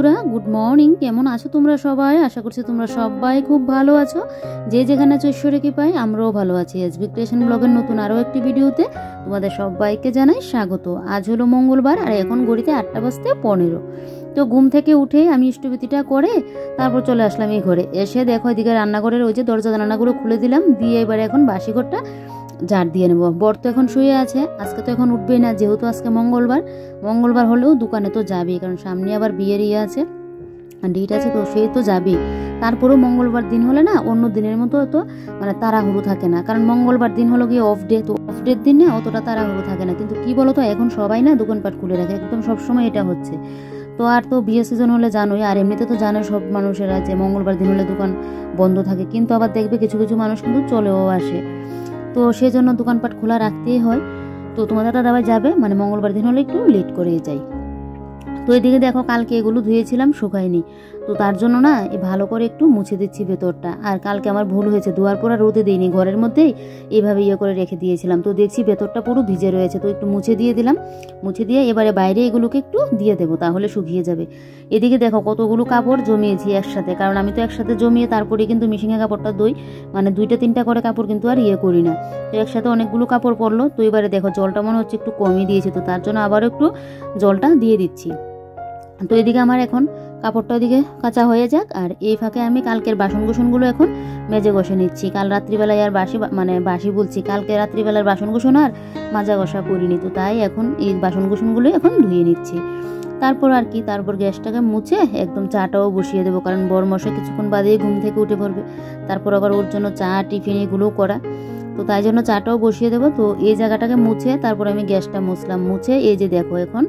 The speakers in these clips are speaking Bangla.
বন্ধুরা, গুড মর্নিং। কেমন আছো তোমরা সবাই? আশা করছি তোমরা সবাই খুব ভালো আছো। যে যেখানে আছো ঈশ্বরের কৃপায় আমরাও ভালো আছি। এসবি ক্রিয়েশন ব্লগের নতুন আরও একটি ভিডিওতে তোমাদের সবাইকে জানাই স্বাগত। আজ হলো মঙ্গলবার আর এখন ঘড়িতে 8:15। তো ঘুম থেকে উঠে আমি ইষ্টবিতিটা করে তারপর চলে আসলাম এই ঘরে। এসে দেখো এদিকে রান্নাঘরের ওই যে দরজা জানালাগুলো খুলে দিলাম, দিয়ে এবারে এখন বাসি ঘরটা ঝাড় দিয়ে নেবো। বর তো এখন শুয়ে আছে, আজকে তো এখন উঠবেই না, যেহেতু আজকে মঙ্গলবার হলেও দোকানে তো যাবেই, কারণ সামনে আবার বিয়ের আছে, ডেট আছে, তো সে তো যাবেই। তারপরেও মঙ্গলবার দিন হলে না অন্য দিনের মতো তো মানে তাড়াহুড়ো থাকে না, কারণ মঙ্গলবার দিন হলো গিয়ে অফ ডে, তো অফ ডের দিন না অতটা তাড়াহুড়ো থাকে না। কিন্তু কি বলতো, এখন সবাই না দোকানপাট খুলে রাখে, একদম সবসময় এটা হচ্ছে। তো আর তো বিয়ে সিজন হলে জানোই, আর এমনিতে তো জানো সব মানুষেরা যে মঙ্গলবার দিন হলে দোকান বন্ধ থাকে, কিন্তু আবার দেখবে কিছু কিছু মানুষ কিন্তু চলেও আসে, তো সেজন্য দোকানপাট খোলা রাখতেই হয়। তো তোমাদের দাদাভাই যাবে মানে মঙ্গলবার দিন হলে একটু লেট করে যাই। তো এদিকে দেখো কালকে এগুলো ধুয়েছিলাম, শুকায়নি, তো তার জন্য না ভালো করে একটু মুছে দিচ্ছি ভেতরটা। আর কালকে আমার ভুল হয়েছে, ধোয়ার পর রোদে দিইনি, ঘরের মধ্যেই এইভাবে করে রেখে দিয়েছিলাম। তো দেখছি ভেতরটা পুরো ভিজে রয়েছে, তো একটু মুছে দিয়ে দিলাম। মুছে দিয়ে এবারে বাইরে এগুলোকে একটু দিয়ে দেবো, তাহলে শুকিয়ে যাবে। এদিকে দেখো কতগুলো কাপড় জমিয়েছি একসাথে, কারণ আমি তো একসাথে জমিয়ে তারপরে কিন্তু মেশিনে কাপড়টা দই, মানে 2-3টা করে কাপড় কিন্তু আর করি না। তো একসাথে অনেকগুলো কাপড় পরলো। তো এবারে দেখো জলটা মনে হচ্ছে একটু কমই দিয়েছি, তো তার জন্য আবারও একটু জলটা দিয়ে দিচ্ছি। তো এদিকে আমার এখন কাপড়টা ওইদিকে কাঁচা হয়ে যাক, আর এই ফাঁকে আমি কালকের বাসনগুলো এখন মেজে ঘষে নিচ্ছি। কাল রাত্রিবেলায় আর বাসি বলছি, কালকে রাত্রিবেলার বাসন আর মাজা ঘষা করিনি, তো তাই এখন এই বাসনগুলো এখন ধুয়ে নিচ্ছি। তারপর আর কি, তারপর গ্যাসটাকে মুছে একদম চাটাও বসিয়ে দেবো, কারণ বর মশাই কিছুক্ষণ বাদেই ঘুম থেকে উঠে পড়বে। তারপর আবার ওর জন্য চা টিফিন এগুলোও করা, তো তাই জন্য চাটাও বসিয়ে দেবো। তো এই জায়গাটাকে মুছে তারপর আমি গ্যাসটা মুছলাম। মুছে এই যে দেখো এখন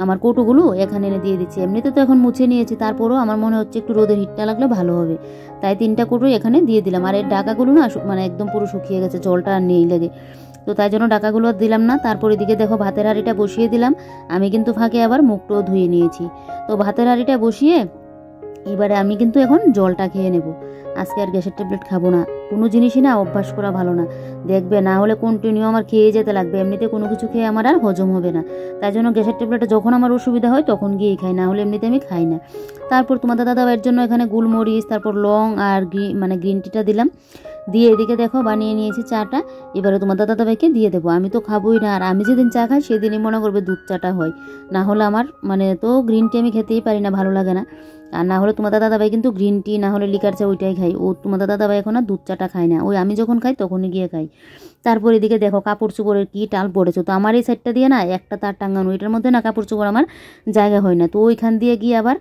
আমার কৌটোগুলো এখানে এনে দিয়ে দিচ্ছি। এমনিতে তো এখন মুছে নিয়েছি, তারপরও আমার মনে হচ্ছে একটু রোদের হিটটা লাগলে ভালো হবে, তাই 3টা কৌটো এখানে দিয়ে দিলাম। আর এর ডাকাগুলো না মানে একদম পুরো শুকিয়ে গেছে, জলটা আর নেই লেগে, তো তাই জন্য ডাকাগুলো দিলাম না। তারপর এদিকে দেখো ভাতের হাঁড়িটা বসিয়ে দিলাম। আমি কিন্তু ফাঁকে আবার মুখটাও ধুয়ে নিয়েছি। তো ভাতের হাঁড়িটা বসিয়ে এবারে আমি কিন্তু এখন জলটা খেয়ে নেব। আজকে আর গ্যাসের ট্যাবলেট খাবো না, কোনো জিনিসই না অভ্যাস করা ভালো না, দেখবে না হলে কন্টিনিউ আমার খেয়ে যেতে লাগবে। এমনিতে কোনো কিছু খেয়ে আমার আর হজম হবে না, তাই জন্য গ্যাসের ট্যাবলেটটা যখন আমার অসুবিধা হয় তখন গিয়েই খাই, না হলে এমনিতে আমি খাই না। তারপর তোমাদের দাদাভাইয়ের জন্য এখানে গোলমরিচ, তারপর লং আর গ্রিন টিটা দিলাম, দিয়ে এদিকে দেখো বানিয়ে নিয়েছি চাটা। এবারে তোমার দাদাভাইকে দিয়ে দেবো, আমি তো খাবোই না। আর আমি যেদিন চা খাই সেদিনই মনে করবে দুধ চাটা হয়, না হলে আমার মানে তো গ্রিন টি আমি খেতেই পারি না, ভালো লাগে না। আর না হলে তোমার দাদাভাই কিন্তু গ্রিন টি না হলে লিকার চা ওইটাই খাই, ও তোমার দাদাভাই এখন আর দুধ চাটা খায় না, ওই আমি যখন খাই তখনই গিয়ে খাই। তারপর এদিকে দেখো কাপড় চোপড়ের কি টাল পড়েছে, তো আমার এই সাইডটা দিয়ে না একটা তার টাঙ্গানো, এটার মধ্যে না কাপড় চোপড় আমার জায়গা হয় না, তো ওইখান দিয়ে গিয়ে আবার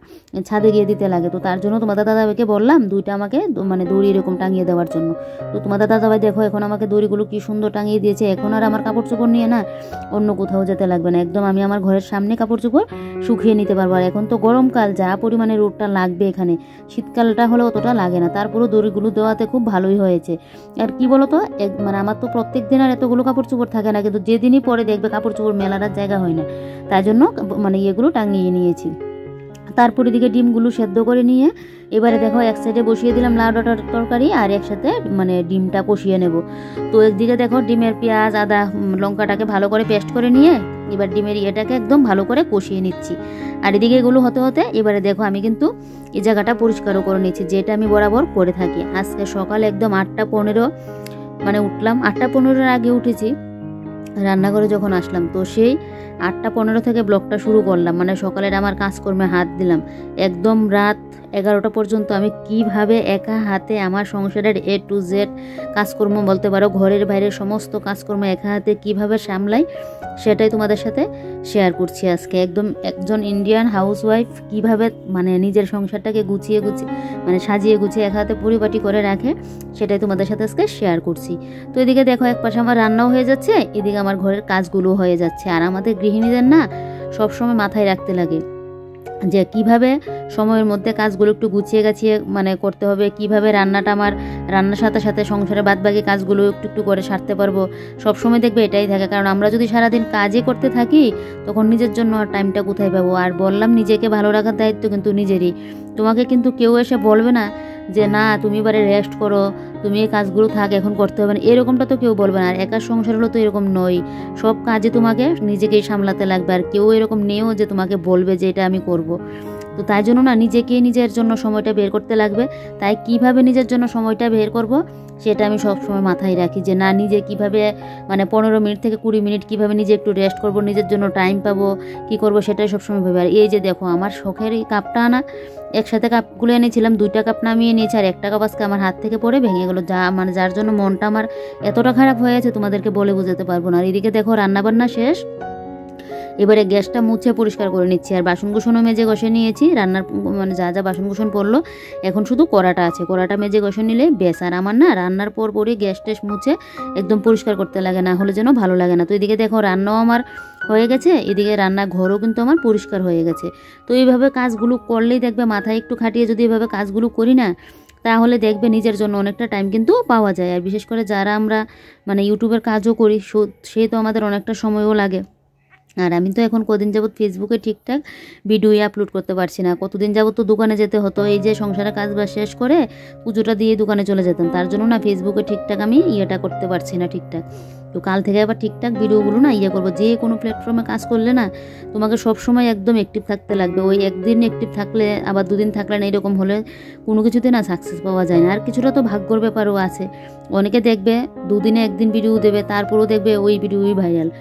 ছাদে গিয়ে দিতে লাগে। তো তার জন্য তোমার দাদাভাইকে বললাম 2টা আমাকে মানে দড়ি এরকম টাঙিয়ে দেওয়ার জন্য। তো তোমার দাদাভাই দেখো এখন আমাকে দড়িগুলো কি সুন্দর টাঙিয়ে দিয়েছে, এখন আর আমার কাপড় চোপড় নিয়ে না অন্য কোথাও যেতে লাগবে না, একদম আমি আমার ঘরের সামনে কাপড় চোপড় শুকিয়ে নিতে পারবো। আর এখন তো গরমকাল, যা পরিমাণে রোদটা লাগবে এখানে, শীতকালটা হলে অতটা লাগে না। তারপরও দড়িগুলো দেওয়াতে খুব ভালোই হয়েছে। আর কি বলতো, মানে আমার তো প্রত্যেক দিন আর এতগুলো কাপড় চোপড় থাকে না, কিন্তু যেদিনই পরে দেখবে কাপড় চোপড় মেলার জায়গা হয় না, তাই জন্য মানে এগুলো টাঙিয়ে নিয়েছি। তারপর এদিকে ডিমগুলো সেদ্ধ করে নিয়ে এবারে দেখো এক সাইডে বসিয়ে দিলাম লাউ ডাঁটার তরকারি, আর একসাথে মানে ডিমটা কষিয়ে নেব। তো একদিকে দেখো ডিমের পেঁয়াজ আদা লঙ্কাটাকে ভালো করে পেস্ট করে নিয়ে এবার ডিমের এটাকে একদম ভালো করে কষিয়ে নিচ্ছি। আর এদিকে এগুলো হতে হতে এবারে দেখো আমি কিন্তু এই জায়গাটা পরিষ্কারও করে নিচ্ছি, যেটা আমি বরাবর করে থাকি। আজকে সকালে একদম 8:15 মানে উঠলাম, 8:15-এর আগে উঠেছি রান্নাঘরে যখন আসলাম, তো সেই 8:15 থেকে ব্লগটা শুরু করলাম, মানে সকালের আমার কাজকর্মে হাত দিলাম একদম রাত 11টা পর্যন্ত। আমি কিভাবে একা হাতে আমার সংসারের A to Z কাজকর্ম বলতে পারো, ঘরের বাইরের সমস্ত কাজকর্ম একা হাতে কিভাবে সামলাই সেটাই তোমাদের সাথে শেয়ার করছি আজকে। একদম একজন ইন্ডিয়ান হাউসওয়াইফ কিভাবে মানে নিজের সংসারটাকে গুছিয়ে মানে সাজিয়ে গুছিয়ে একা হাতে পরিপাটি করে রাখে, সেটাই তোমাদের সাথে আজকে শেয়ার করছি। তো এদিকে দেখো এক পাশে আমার রান্নাও হয়ে যাচ্ছে, এদিকে আমার ঘরের কাজগুলো হয়ে যাচ্ছে। আর আমাদের গৃহিণীদের না সবসময় মাথায় রাখতে লাগে যে কিভাবে সময়ের মধ্যে কাজগুলো একটু গুছিয়ে গাছিয়ে মানে করতে হবে, কিভাবে রান্নার সাথে সাথে সংসারের বাদবাকি কাজগুলো একটু একটু করে সারতে পারবো। সবসময় দেখবে এটাই থাকে, কারণ আমরা যদি সারাদিন কাজই করতে থাকি তখন নিজের জন্য আর টাইমটা কোথায় পাবো। আর বললাম নিজেকে ভালো রাখার দায়িত্ব কিন্তু নিজেরই, তোমাকে কিন্তু কেউ এসে বলবে না যে না তুমি এবারে রেস্ট করো, তুমি এই কাজগুলো থাক এখন করতে হবে না, এরকমটা তো কেউ বলবে না। আর একা সংসার হলো তো এরকম নয়, সব কাজে তোমাকে নিজেকেই সামলাতে লাগবে, আর কেউ এরকম নেও যে তোমাকে বলবে যে এটা আমি করব। তো তাই জন্য না নিজেকে নিজের জন্য সময়টা বের করতে লাগবে। তাই কিভাবে নিজের জন্য সময়টা বের করব সেটা আমি সবসময় মাথায় রাখি, যে না নিজে কিভাবে মানে 15 মিনিট থেকে 20 মিনিট কিভাবে নিজে একটু রেস্ট করব, নিজের জন্য টাইম পাবো, কি করব সেটাই সবসময় ভেবে। আর এই যে দেখো আমার শখের এই কাপটা আনা, একসাথে কাপগুলো এনেছিলাম, 2টা কাপ নামিয়ে নিয়েছি, আর একটা কাপ আজকে আমার হাত থেকে পড়ে ভেঙে গেলো, যা মানে যার জন্য মনটা আমার এতটা খারাপ হয়ে আছে তোমাদেরকে বলে বোঝাতে পারবো না। আর এদিকে দেখো রান্নাবান্না শেষ, এবারে গ্যাসটা মুছে পরিষ্কার করে নিচ্ছি, আর বাসনকুসনও মেজে ঘষে নিয়েছি, রান্নার মানে যা যা বাসনকুসন পড়লো এখন শুধু কড়াটা আছে, কড়াটা মেজে ঘষে নিলে বেশ। আর আমার না রান্নার পরই গ্যাস টেস মুছে একদম পরিষ্কার করতে লাগে, না হলে যেন ভালো লাগে না। তো এদিকে দেখো রান্নাও আমার হয়ে গেছে, এদিকে রান্নাঘরও কিন্তু আমার পরিষ্কার হয়ে গেছে। তো এইভাবে কাজগুলো করলেই দেখবে, মাথায় একটু খাটিয়ে যদি এভাবে কাজগুলো করি না, তাহলে দেখবে নিজের জন্য অনেকটা টাইম কিন্তু পাওয়া যায়। আর বিশেষ করে যারা আমরা মানে ইউটিউবের কাজও করি, সে তো আমাদের অনেকটা সময়ও লাগে। আর আমি তো এখন কদিন যাবত ফেসবুকে ঠিকঠাক ভিডিও আপলোড করতে পারছি না, কতদিন যাবত তো দোকানে যেতে হতো, এই যে সংসারের কাজ বাজ শেষ করে পুজোটা দিয়ে দোকানে চলে যেতাম, তার জন্য না ফেসবুকে ঠিকঠাক আমি ইয়েটা করতে পারছি না ঠিকঠাক। তো কাল থেকে আবার ঠিকঠাক ভিডিওগুলো না করবো। যে কোনো প্ল্যাটফর্মে কাজ করলে না তোমাকে সবসময় একদম অ্যাক্টিভ থাকতে লাগবে। ওই একদিন অ্যাক্টিভ থাকলে আবার 2 দিন থাকলে না, এরকম হলে কোনো কিছুতে না সাকসেস পাওয়া যায় না। আর কিছুটা তো ভাগ্যর ব্যাপারও আছে, অনেকে দেখবে 2 দিনে 1 দিন ভিডিও দেবে, তারপরেও দেখবে ওই ভিডিওই ভাইরাল।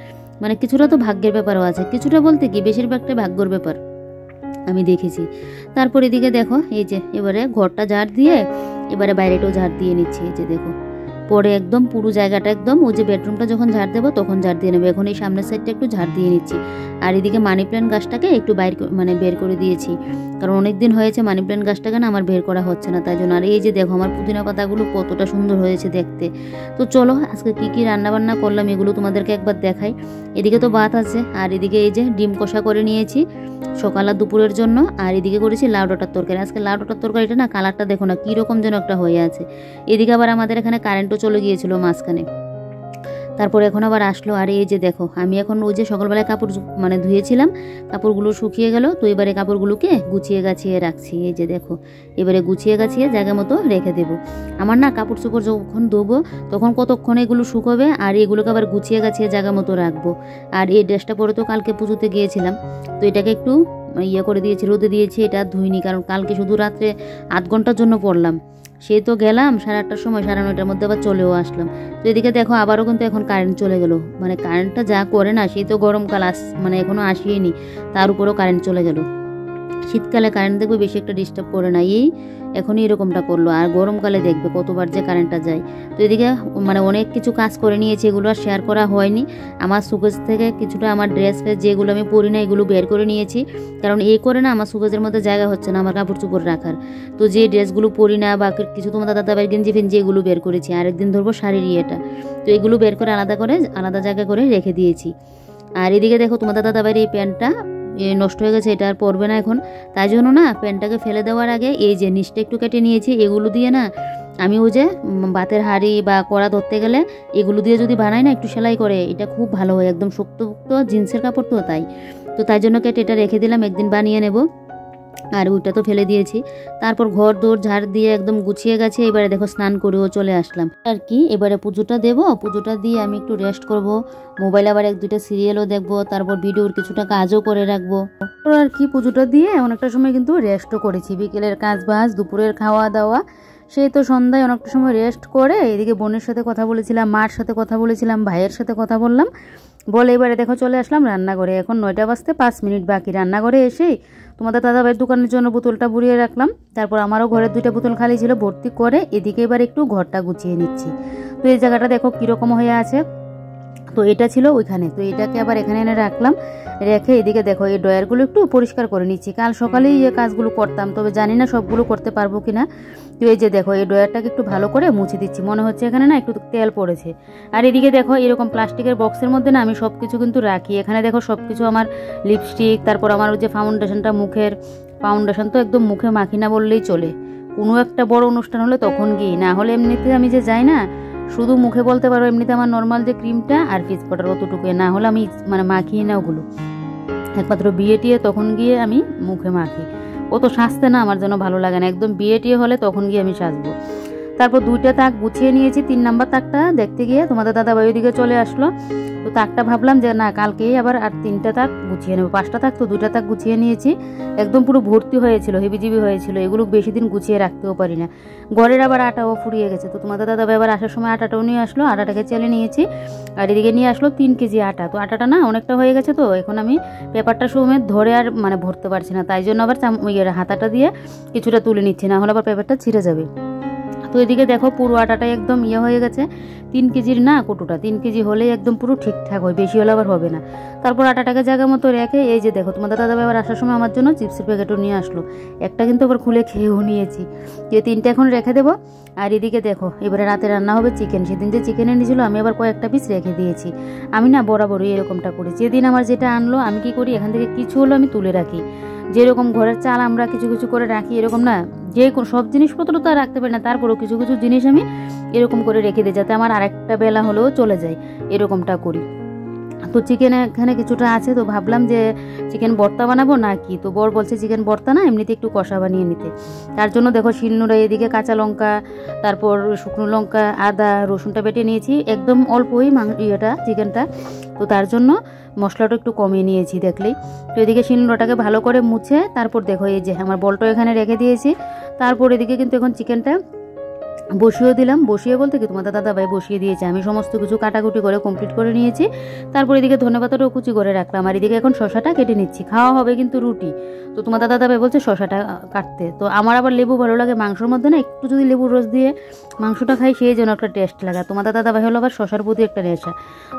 মানে কিছুটা তো ভাগ্যের ব্যাপারও আছে, কিছুটা বলতে কি বেশিরভাগটা ভাগ্যর ব্যাপার আমি দেখেছি। তারপর এদিকে দেখো এই যে এবারে ঘরটা ঝাড় দিয়ে এবারে বাইরেটাও ঝাড় দিয়ে নিচ্ছি। এই যে দেখো পরে একদম পুরো জায়গাটা একদম ওই যে বেডরুমটা যখন ঝাড় দেবো তখন ঝাড় দিয়ে নেবে। এখন এই সামনের সাইডটা একটু ঝাড় দিয়ে নিচ্ছি। আর এদিকে মানি প্ল্যান্ট গাছটাকে একটু বের করে দিয়েছি, কারণ অনেক দিন হয়েছে মানি প্ল্যান্ট গাছটাকে না আমার বের করা হচ্ছে না, তাই জন্য। আর এই যে দেখো আমার পুদিনা পাতাগুলো কতটা সুন্দর হয়েছে দেখতে। তো চলো আজকে কি কি রান্না বান্না করলাম এগুলো তোমাদেরকে একবার দেখাই। এদিকে তো ভাত আছে, আর এদিকে এই যে ডিম কষা করে নিয়েছি সকাল আর দুপুরের জন্য। আর এদিকে করেছি লাউ ডাঁটার তরকারি। আজকে লাউ ডাঁটার তরকারিটা না কালারটা দেখো না কীরকম যেন একটা হয়ে আছে। এদিকে আবার আমাদের এখানে কারেন্টও চলে গিয়েছিল মাঝখানে, তারপর এখন আবার আসলো। আর এই যে দেখো আমি এখন ওই যে সকালবেলায় কাপড় মানে ধুয়েছিলাম, কাপড়গুলো শুকিয়ে গেল, তো এবারে কাপড়গুলোকে গুছিয়ে গাছিয়ে রাখছি। এই যে দেখো এবারে গুছিয়ে গাছিয়ে জায়গা মতো রেখে দেবো। আমার না কাপড় চোপড় যখন ধোবো তখন কতক্ষণ এগুলো শুকোবে, আর এগুলোকে আবার গুছিয়ে গাছিয়ে জায়গা মতো রাখবো। আর এই ড্রেসটা পরে তো কালকে পুজোতে গিয়েছিলাম, তো এটাকে একটু করে দিয়েছি, রোদে দিয়েছি, এটা ধুইনি, কারণ কালকে শুধু রাত্রে 8 ঘন্টার জন্য পরলাম। সেই তো গেলাম 8:30টার সময়, 9:30টার মধ্যে আবার চলেও আসলাম। তো এদিকে দেখো আবারও কিন্তু এখন কারেন্ট চলে গেল। মানে কারেন্টটা যা করে না, সেই তো গরমকাল মানে এখনও আসেনি, তার উপরেও কারেন্ট চলে গেল। শীতকালে কারেন্ট দেখবে বেশি একটা ডিস্টার্ব করে না, এই এখনই এরকমটা করলো। আর গরমকালে দেখবে কতবার যে কারেন্টটা যায়। তো এদিকে মানে অনেক কিছু কাজ করে নিয়েছি, এগুলো আর শেয়ার করা হয়নি। আমার সুকেজ থেকে কিছুটা আমার ড্রেস ফ্রেস যেগুলো আমি পরি না এগুলো বের করে নিয়েছি, কারণ এই করে না আমার সুকেজের মধ্যে জায়গা হচ্ছে না আমার কাপড় চোপড় রাখার। তো যে ড্রেসগুলো পরি না বা কিছু তোমার দাদাভাইয়ের গেঞ্জি ফেঞ্জি এগুলো বের করেছি। আরেকদিন ধরবো শাড়ির ইয়েটা, তো এগুলো বের করে আলাদা জায়গা করে রেখে দিয়েছি। আর এদিকে দেখো তোমার দাদাভাইয়ের এই প্যান্টটা নষ্ট হয়ে গেছে, এটা আর পরবে না এখন, তাই জন্য না প্যান্টটাকে ফেলে দেওয়ার আগে এই যে নিচটা একটু কেটে নিয়েছি। এগুলো দিয়ে না আমি ওই যে ভাতের হাঁড়ি বা কড়া ধরতে গেলে এগুলো দিয়ে যদি বানাই না একটু সেলাই করে, এটা খুব ভালো হয়, একদম শক্ত জিন্সের কাপড় তো তাই জন্য কেটে এটা রেখে দিলাম, একদিন বানিয়ে নেব। আর ওইটা তো ফেলে দিয়েছি। তারপর ঘর দৌড় ঝাড় দিয়ে একদম গুছিয়ে গেছে। এবারে দেখো স্নান করেও চলে আসলাম আর কি। এবারে পুজোটা দেবো, পুজোটা দিয়ে আমি একটু রেস্ট করব, মোবাইল আবার 1-2টা সিরিয়ালও দেখবো, তারপর ভিডিওর কিছুটা কাজও করে রাখবো আর কি। পুজোটা দিয়ে অনেকটা সময় কিন্তু রেস্টও করেছি, বিকেলের কাজ বাজ, দুপুরের খাওয়া দাওয়া, সেই তো সন্ধ্যায় অনেকটা সময় রেস্ট করে এদিকে বোনের সাথে কথা বলেছিলাম, মার সাথে কথা বলেছিলাম, ভাইয়ের সাথে কথা বললাম, বলে এবারে দেখো চলে আসলাম রান্নাঘরে। এখন 9টা বাজতে 5 মিনিট বাকি। রান্নাঘরে এসেই তোমাদের দাদাভাইয়ের দোকানের জন্য বোতলটা ভরিয়ে রাখলাম, তারপর আমারও ঘরের 2টা বোতল খালি ছিল, ভর্তি করে এদিকে এবার একটু ঘরটা গুছিয়ে নিচ্ছি। তো এই জায়গাটা দেখো কীরকম হয়ে আছে, তো এটা ছিল ওইখানে, তো এটাকে আবার এখানে এনে রাখলাম। রেখে এদিকে দেখো এই ড্রয়ারগুলো একটু পরিষ্কার করে নিচ্ছি। কাল সকালেই এই কাজগুলো করতাম, তবে জানি না সবগুলো করতে পারবো কিনা। তো এই যে দেখো এই ড্রয়ারটাকে একটু ভালো করে মুছে দিচ্ছি, মনে হচ্ছে এখানে না একটু তেল পড়েছে। আর এদিকে দেখো এরকম প্লাস্টিকের বক্সের মধ্যে না আমি সব কিছু কিন্তু রাখি। এখানে দেখো সব কিছু আমার লিপস্টিক, তারপর আমার ওই যে ফাউন্ডেশনটা, মুখের ফাউন্ডেশন তো একদম মুখে মাখি না বললেই চলে, কোনো একটা বড় অনুষ্ঠান হলে তখন গিয়ে, না হলে এমনিতে আমি যে যাই না শুধু মুখে বলতে পারো, এমনিতে আমার নর্মাল যে ক্রিমটা আর ফেস পাউডার অতটুকু, না হলে আমি মানে মাখিয়ে না ওগুলো, একমাত্র বিয়ে টিয়ে তখন গিয়ে আমি মুখে মাখি। ও তো সাজতে না আমার জন্য ভালো লাগে না, একদম বিয়ে টিয়ে হলে তখন গিয়ে আমি সাজবো। তারপর 2টা তাক গুছিয়ে নিয়েছি। 3 নাম্বার তাকটা দেখতে গিয়ে তোমাদের দাদাভাই ওইদিকে চলে আসলো। তো তাকটা ভাবলাম যে না, কালকেই আবার আর 3টা তাক গুছিয়ে নেবো। 5টা তাক, তো 2টা তাক গুছিয়ে নিয়েছি। একদম পুরো ভর্তি হয়েছিল, হেবিজিবি হয়েছিল, এগুলো বেশি দিন গুছিয়ে রাখতেও পারি না। ঘরের আবার আটাও ফুরিয়ে গেছে। তো তোমাদের দাদাভাই আবার আসার সময় আটাটাও নিয়ে আসলো, আটাটাকে চেলে নিয়েছি। আর এদিকে নিয়ে আসলো 3 কেজি আটা। তো আটাটা না অনেকটা হয়ে গেছে, তো এখন আমি পেপারটা সমেত ধরে আর মানে ভরতে পারছি না, তাই জন্য আবার হাতাটা দিয়ে কিছুটা তুলে নিচ্ছি, না হলে আবার পেপারটা ছিঁড়ে যাবে। তো এদিকে দেখো পুরো আটাটা একদম হয়ে গেছে। 3 কেজির না কোটোটা, 3 কেজি হলেই একদম পুরো ঠিকঠাক হয়, বেশি হলে আবার হবে না। তারপর আটাটাকে জায়গা মতো রেখে এই যে দেখো তোমাদের দাদাভাই আবার আসার সময় আমার জন্য চিপসের প্যাকেটও নিয়ে আসলো। একটা কিন্তু আবার খুলে খেয়েও নিয়েছি। যে 3টা এখন রেখে দেবো। আর এদিকে দেখো এবারে রাতে রান্না হবে চিকেন। সেদিন যে চিকেন এনেছিল আমি আবার কয়েকটা পিস রেখে দিয়েছি। আমি না বরাবরই এরকমটা করি, যেদিন আমার যেটা আনলো আমি কি করি, এখান থেকে কিছু হলো আমি তুলে রাখি। যেরকম ঘরের চাল আমরা কিছু কিছু করে রাখি, এরকম না যে সব জিনিসপত্র তো আর রাখতে পারি না, তারপরেও কিছু কিছু জিনিস আমি এরকম করে রেখে দিই, যাতে আমার আরেকটা বেলা হলেও চলে যায়, এরকমটা করি। তো চিকেন এখানে কিছুটা আছে, তো ভাবলাম যে চিকেন ভর্তা বানাবো না কি। তো বর বলছে চিকেন ভর্তা না, এমনিতে একটু কষা বানিয়ে নিতে। তার জন্য দেখো শিলনোড়া, এদিকে কাঁচা লঙ্কা, তারপর শুকনো লঙ্কা, আদা, রসুনটা বেটে নিয়েছি। একদম অল্পই চিকেনটা, তো তার জন্য মশলাটা একটু কমিয়ে নিয়েছি দেখলেই। তো এদিকে শিলনোড়াটাকে ভালো করে মুছে তারপর দেখো এই যে আমার বলটা এখানে রেখে দিয়েছি। তারপর এদিকে কিন্তু এখন চিকেনটা বসিয়ে দিলাম। বসিয়ে বলতে কি তোমাদের দাদাভাই বসিয়ে দিয়েছে, আমি সমস্ত কিছু কাটাকুটি করে কমপ্লিট করে নিয়েছি। তারপর এদিকে ধনেপাতাটাও কুচি করে রাখলাম। আর এদিকে এখন শশাটা কেটে নিচ্ছি, খাওয়া হবে কিন্তু রুটি। তো তোমাদের দাদাভাই বলছে শশাটা কাটতে। তো আমার আবার লেবু ভালো লাগে মাংসর মধ্যে না, একটু যদি লেবুর রস দিয়ে মাংসটা খাই সেই জন্য একটা টেস্ট লাগে। তোমাদের দাদাভাই হলো আবার শশার প্রতি একটা নেশা,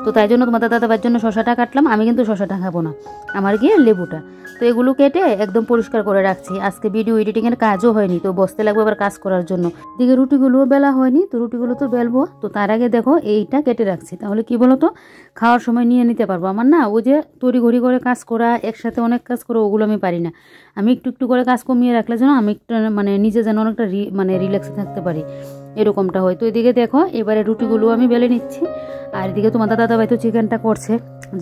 তো তাই জন্য তোমাদের দাদাভাইয়ের জন্য শশাটা কাটলাম। আমি কিন্তু শশাটা খাবো না, আমার গিয়ে লেবুটা। তো এগুলো কেটে একদম পরিষ্কার করে রাখছি। আজকে ভিডিও এডিটিংয়ের কাজও হয়নি, তো বসতে লাগবে আবার কাজ করার জন্য। এদিকে রুটিগুলো বেলা হয়নি, তো রুটিগুলো তো বেলবো। তো তার আগে দেখো এইটা কেটে রাখছি, তাহলে কি বলো তো খাওয়ার সময় নিয়ে নিতে পারবো। আমার না ওই যে তড়িঘড়ি করে কাজ করা, একসাথে অনেক কাজ করো, ওগুলো আমি পারি না। আমি একটু একটু করে কাজ কমিয়ে রাখলে যেন আমি একটু মানে নিজে যেন অনেকটা রিল্যাক্সে থাকতে পারি, এরকমটা হয়। তো এদিকে দেখো এবারে রুটিগুলো আমি বেলে নিচ্ছি। আর এদিকে তোমাদের দাদাভাই তো চিকেনটা করছে,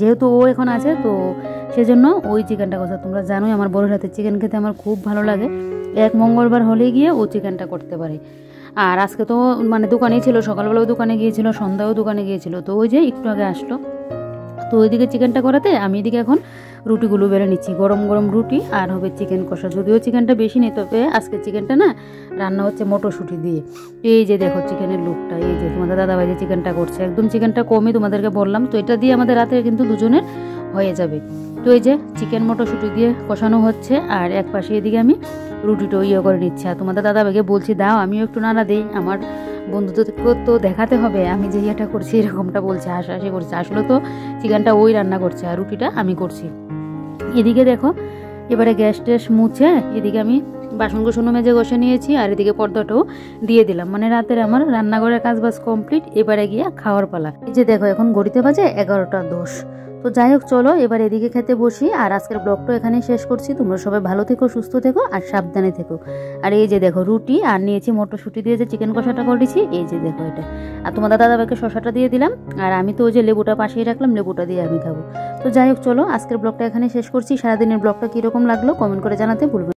যেহেতু ও এখন আছে তো সেজন্য ওই চিকেনটা করছে। তোমরা জানোই আমার বড় হাতে চিকেন খেতে আমার খুব ভালো লাগে। এক মঙ্গলবার হলে গিয়ে ও চিকেনটা করতে পারে। আর আজকে তো মানে দোকানেই ছিল, সকালবেলাও দোকানে গিয়েছিল, সন্ধ্যাও দোকানে গিয়েছিল। তো ওই যে একটু আগে আসলো। তো ওইদিকে চিকেনটা করাতে আমি এদিকে এখন রুটিগুলো বেড়ে নিচ্ছি, গরম গরম রুটি আর হবে চিকেন কষা। যদিও চিকেনটা বেশি নেই, তবে আজকে চিকেনটা না রান্না হচ্ছে মটরশুঁটি দিয়ে। এই যে দেখো চিকেনের লুকটা, এই যে তোমাদের দাদাভাই যে চিকেনটা করছে, একদম চিকেনটা কমই তোমাদেরকে বললাম। তো এটা দিয়ে আমাদের রাতে কিন্তু দুজনের হয়ে যাবে। তো এই যে চিকেন মটরশুঁটি দিয়ে কষানো হচ্ছে, আর এক পাশে এদিকে আমি রুটিটাও করে নিচ্ছি। আর তোমাদের দাদাভাইকে বলছি দাও আমিও একটু নাড়া দিই, আমার বন্ধুদেরকেও তো দেখাতে হবে আমি যে ইয়েটা করছি, এরকমটা বলছে, হাসাহাসি করছে। আসলে তো চিকেনটা ওই রান্না করছে আর রুটিটা আমি করছি। এদিকে দেখো এবারে গ্যাস ট্যাস মুছে এদিকে আমি বাসন মেজে ঘষে নিয়েছি। আর এদিকে পর্দাটাও দিয়ে দিলাম, মানে রাতের আমার রান্নাঘরের কাজ বাজ কমপ্লিট। এবারে গিয়ে খাওয়ার পালা। এই যে দেখো এখন ঘড়িতে বাজে 11টা 10। তো যাই হোক চলো এবার এদিকে খেতে বসি। আর আজকের ব্লগটা এখানেই শেষ করছি। তোমরা সবাই ভালো থেকো, সুস্থ থেকো আর সাবধানে থেকো। আর এই যে দেখো রুটি আর নিয়েছি মটরশুঁটি দিয়ে যে চিকেন কষাটা করেছি, এই যে দেখো এটা। আর তোমাদের দাদাভাইকে শশাটা দিয়ে দিলাম। আর আমি তো ওই যে লেবুটা পাশেই রাখলাম, লেবুটা দিয়ে আমি খাবো। তো যাই হোক চলো আজকের ব্লগটা এখানে শেষ করছি। সারাদিনের ব্লগটা কীরকম লাগলো কমেন্ট করে জানাতে ভুলবেন।